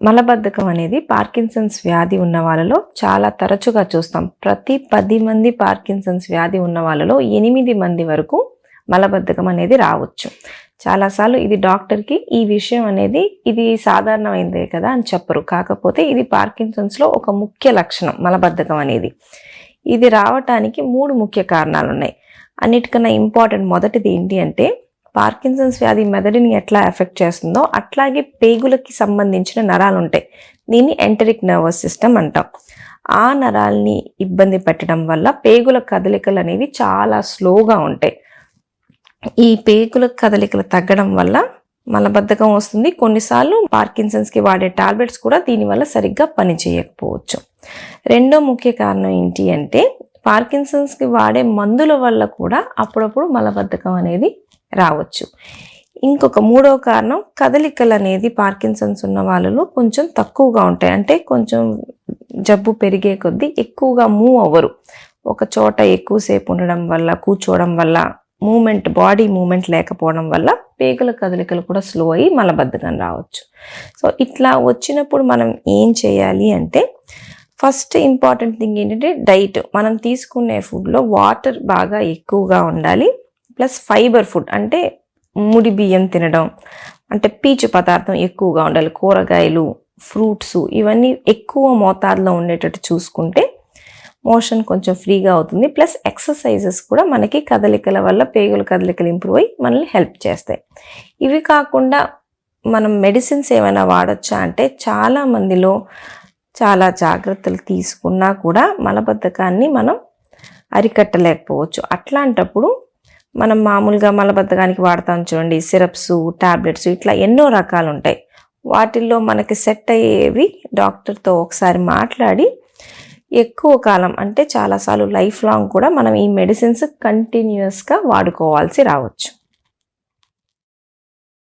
మలబద్ధకం అనేది పార్కిన్సన్స్ వ్యాధి ఉన్న వాళ్ళలో చాలా తరచుగా చూస్తాం. ప్రతి 10 మంది పార్కిన్సన్స్ వ్యాధి ఉన్న వాళ్ళలో 8 మంది వరకు మలబద్ధకం అనేది రావచ్చు. చాలాసార్లు ఇది డాక్టర్కి ఈ విషయం అనేది ఇది సాధారణమైందే కదా అని చెప్పరు. కాకపోతే ఇది పార్కిన్సన్స్లో ఒక ముఖ్య లక్షణం మలబద్ధకం అనేది. ఇది రావటానికి 3 ముఖ్య కారణాలు ఉన్నాయి. అన్నిటికన్నా ఇంపార్టెంట్ మొదటిది ఏంటి అంటే, పార్కిన్సన్స్ వ్యాధి మెదడుని ఎట్లా ఎఫెక్ట్ చేస్తుందో అట్లాగే పేగులకి సంబంధించిన నరాలు ఉంటాయి. దీన్ని ఎంటరిక్ నర్వస్ సిస్టమ్ అంటాం. ఆ నరాల్ని ఇబ్బంది పెట్టడం వల్ల పేగుల కదలికలు అనేవి చాలా స్లోగా ఉంటాయి. ఈ పేగుల కదలికలు తగ్గడం వల్ల మలబద్ధకం వస్తుంది. కొన్నిసార్లు పార్కిన్సన్స్కి వాడే టాబ్లెట్స్ కూడా దీనివల్ల సరిగ్గా పనిచేయకపోవచ్చు. రెండో ముఖ్య కారణం ఏంటి అంటే, పార్కిన్సన్స్కి వాడే మందుల వల్ల కూడా అప్పుడప్పుడు మలబద్ధకం అనేది రావచ్చు. ఇంకొక మూడో కారణం, కదలికలు అనేది పార్కిన్సన్స్ ఉన్న వాళ్ళలో కొంచెం తక్కువగా ఉంటాయి. అంటే కొంచెం జబ్బు పెరిగే కొద్దీ ఎక్కువగా మూవ్ అవ్వరు. ఒక చోట ఎక్కువసేపు ఉండడం వల్ల, కూర్చోవడం వల్ల, బాడీ మూమెంట్ లేకపోవడం వల్ల పేగుల కదలికలు కూడా స్లో అయ్యి మలబద్ధకం రావచ్చు. సో ఇట్లా వచ్చినప్పుడు మనం ఏం చేయాలి అంటే, ఫస్ట్ ఇంపార్టెంట్ థింగ్ ఏంటంటే డైట్. మనం తీసుకునే ఫుడ్లో వాటర్ బాగా ఎక్కువగా ఉండాలి. ప్లస్ ఫైబర్ ఫుడ్ అంటే ముడి బియ్యం తినడం, అంటే పీచు పదార్థం ఎక్కువగా ఉండాలి. కూరగాయలు, ఫ్రూట్స్ ఇవన్నీ ఎక్కువ మోతాదులో ఉండేటట్టు చూసుకుంటే మోషన్ కొంచెం ఫ్రీగా అవుతుంది. ప్లస్ ఎక్సర్సైజెస్ కూడా మనకి కదలికల వల్ల పేగుల కదలికలు ఇంప్రూవ్ అయ్యి మనల్ని హెల్ప్ చేస్తాయి. ఇవి కాకుండా మనం మెడిసిన్స్ ఏమైనా వాడచ్చా అంటే, చాలా మందిలో చాలా జాగ్రత్తలు తీసుకున్నా కూడా మలబద్ధకాన్ని మనం అరికట్టలేకపోవచ్చు. అట్లాంటప్పుడు మనం మామూలుగా మలబద్ధకానికి వాడతాం చూడండి, సిరప్స్, టాబ్లెట్స్, ఇట్లా ఎన్నో రకాలు ఉంటాయి. వాటిల్లో మనకి సెట్ అయ్యేవి డాక్టర్తో ఒకసారి మాట్లాడి ఎక్కువ కాలం అంటే చాలాసార్లు లైఫ్ లాంగ్ కూడా మనం ఈ మెడిసిన్స్ కంటిన్యూస్గా వాడుకోవాల్సి రావచ్చు.